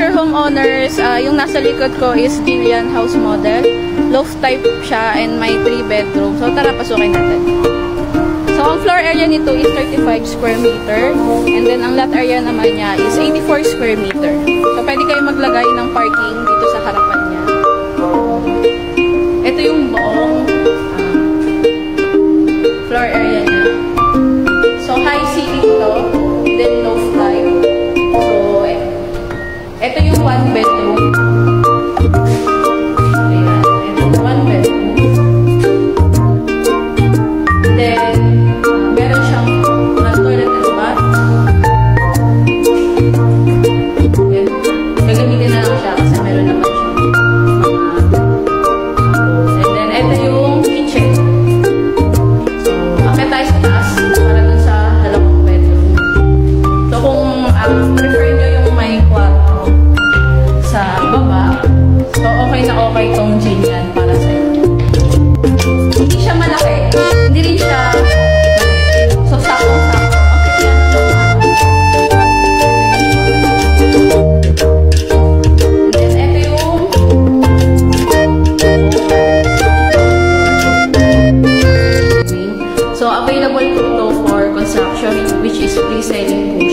future homeowners, yung nasa likod ko is Gillian house model. Loft type siya and may 3 bedroom. So tara, pasukin natin. So ang floor area nito is 35 square meter. And then ang lot area naman niya is 84 square meter. So pwede kayo maglagay ng parking dito sa harapan niya. Ito yung buong floor area niya. So high ceiling to, then loft type. So ito yung 1 bedroom. Ayan, ito yung 1 bedroom. Then meron siyang toilet and bath. Ayan. Gagamitin na lang siya kasi meron naman siya. And then ito yung kitchen. So akit tayo sa taas para dun sa dalawang bedroom. So kung prefer nyo yung may kwarto sa baba, so okay na okay tong Gillian para sa inyo. Hindi siya malaki, hindi rin siya maliit. So sakong-sakong. Okay yan. And then ito yung so available to for construction, which is pre-selling po.